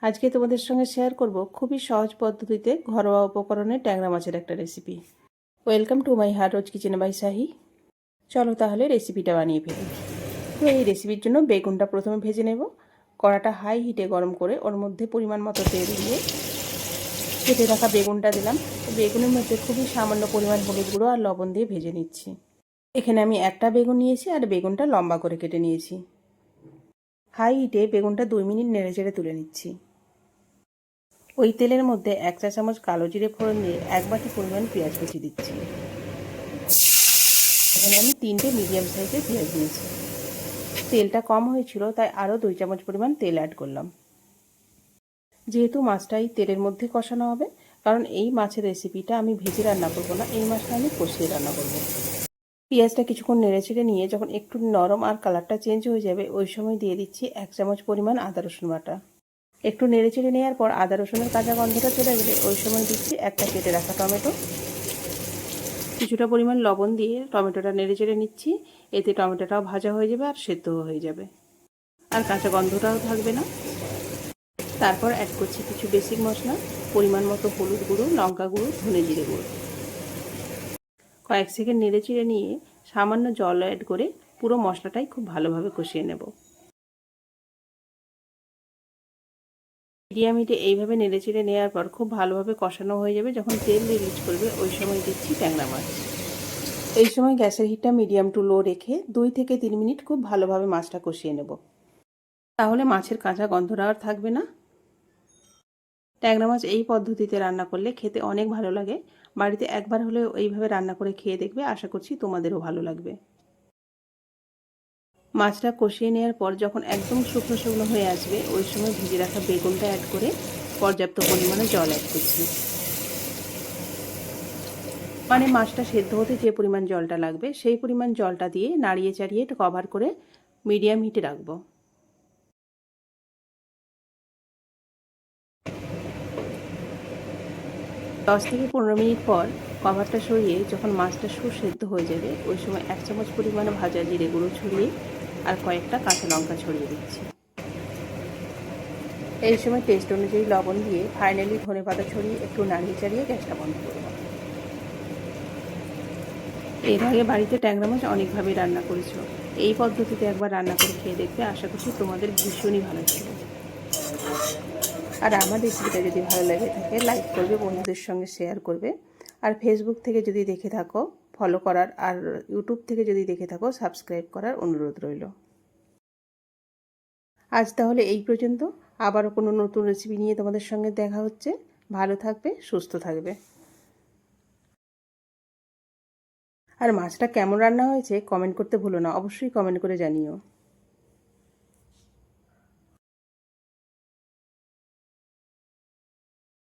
আজকে তোমাদের সঙ্গে শেয়ার করব খুবই সহজ পদ্ধতিতে ঘরোয়া উপকরণে ট্যাংরা মাছের একটা recipe. Welcome to my heart rose kitchen by Shahi. চলো তাহলে রেসিপিটা বানিয়ে ফেলি। তো এই রেসিপির জন্য বেগুনটা প্রথমে ভেজে নেব। কড়াটা হাই হিটে গরম করে ওর মধ্যে পরিমাণ মতো তেল দিয়ে কেটে রাখা বেগুনটা দিলাম। বেগুনের মধ্যে খুবই সামান্য পরিমাণ হলুদ গুঁড়ো আর লবণ দিয়ে ভেজে নিচ্ছি। এখানে আমি একটা বেগুন নিয়েছি আর বেগুনটা লম্বা করে কেটে নিয়েছি। হাই হিটে বেগুনটা 2 মিনিট নেড়েচেড়ে তুলে নিচ্ছি। ওই তেলের মধ্যে 1 চা চামচ কালো জিরে ফোড়ন দিয়ে 1 বাটি পরিমাণ পেঁয়াজ কুচি দিচ্ছি। এখানে আমি 3টে মিডিয়াম সাইজের পেঁয়াজ নিয়েছি। তেলটা কম হয়েছিল তাই আরও 2 চামচ পরিমাণ তেল অ্যাড করলাম। যেহেতু মাছটা এই তেলের মধ্যে কষানো হবে, কারণ এই মাছের রেসিপিটা আমি ভেজে রান্না করব না, এই মাছটা আমি কষিয়ে রান্না করব। পেঁয়াজটা কিছুক্ষণ নেড়েচেড়ে নিয়ে যখন একটু নরম আর কালারটা চেঞ্জ হয়ে যাবে, ওই সময় দিয়ে দিচ্ছি 1 চামচ পরিমাণ আদা রসুন বাটা। একটু নেড়েচেড়ে নেওয়ার পর আদা রসুনের কাঁচা গন্ধটা চলে গেলে ওই সময় দিচ্ছি একটা কেটে রাখা টমেটো। কিছুটা পরিমাণ লবণ দিয়ে টমেটোটা নেড়েচেড়ে নিচ্ছি। এতে টমেটোটাও ভাজা হয়ে যাবে আর সেদ্ধও হয়ে যাবে, আর কাঁচা গন্ধটাও থাকবে না। তারপর অ্যাড করছি কিছু বেসিক মশলা, পরিমাণ মতো হলুদ গুঁড়ো, লঙ্কা গুঁড়ো, ধনে জিরে গুঁড়ো। কয়েক সেকেন্ড নেড়েচেড়ে নিয়ে সামান্য জল অ্যাড করে পুরো মশলাটাই খুব ভালোভাবে কষিয়ে নেব। মিডিয়াম হিটে এইভাবে নেড়েচেড়ে নেওয়ার পর খুব ভালোভাবে কষানো হয়ে যাবে। যখন তেল রিলিজ করবে ওই সময় দিচ্ছি ট্যাংরা মাছ। এই সময় গ্যাসের হিটটা মিডিয়াম টু লো রেখে 2 থেকে 3 মিনিট খুব ভালোভাবে মাছটা কষিয়ে নেব। তাহলে মাছের কাঁচা গন্ধটা আর থাকবে না। ট্যাংরা মাছ এই পদ্ধতিতে রান্না করলে খেতে অনেক ভালো লাগে। বাড়িতে একবার হলেও এইভাবে রান্না করে খেয়ে দেখবে, আশা করছি তোমাদেরও ভালো লাগবে। মাছটা কষিয়ে নেওয়ার পর যখন একদম শুকনো শুকনো হয়ে আসবে ওই সময় ভেজে রাখা বেগুনটা অ্যাড করে পর্যাপ্ত পরিমাণে জল অ্যাড করছি। মানে মাছটা সেদ্ধ হতে যে পরিমাণ জলটা লাগবে সেই পরিমাণ জলটা দিয়ে নাড়িয়ে চাড়িয়ে কভার করে মিডিয়াম হিটে রাখবো। দশ থেকে 15 মিনিট পর কভারটা সরিয়ে যখন মাছটা সুসেদ্ধ হয়ে যাবে ওই সময় 1 চামচ পরিমাণে ভাজা জিরে গুঁড়ো ছড়িয়ে আর কয়েকটা কাঁচা লঙ্কা ছড়িয়ে দিচ্ছি। এই সময় টেস্ট অনুযায়ী লবণ দিয়ে ফাইনালি ধনেপাতা ছড়িয়ে একটু নাড়িয়ে চাড়িয়ে গ্যাসটা বন্ধ করব। এর আগে বাড়িতে ট্যাংরা মাছ অনেকভাবে রান্না করেছো, এই পদ্ধতিতে একবার রান্না করে খেয়ে দেখবে, আশা করছি তোমাদের ভীষণই ভালো লাগবে। আর আমার রেসিপিটা যদি ভালো লাগে থাকে লাইক করবে, বন্ধুদের সঙ্গে শেয়ার করবে। আর ফেসবুক থেকে যদি দেখে থাকো ফলো করার, আর ইউটিউব থেকে যদি দেখে থাকো সাবস্ক্রাইব করার অনুরোধ রইল। আজ তাহলে এই পর্যন্ত। আবারও কোনো নতুন রেসিপি নিয়ে তোমাদের সঙ্গে দেখা হচ্ছে। ভালো থাকবে, সুস্থ থাকবে। আর মাছটা কেমন রান্না হয়েছে কমেন্ট করতে ভুলো না, অবশ্যই কমেন্ট করে জানিও।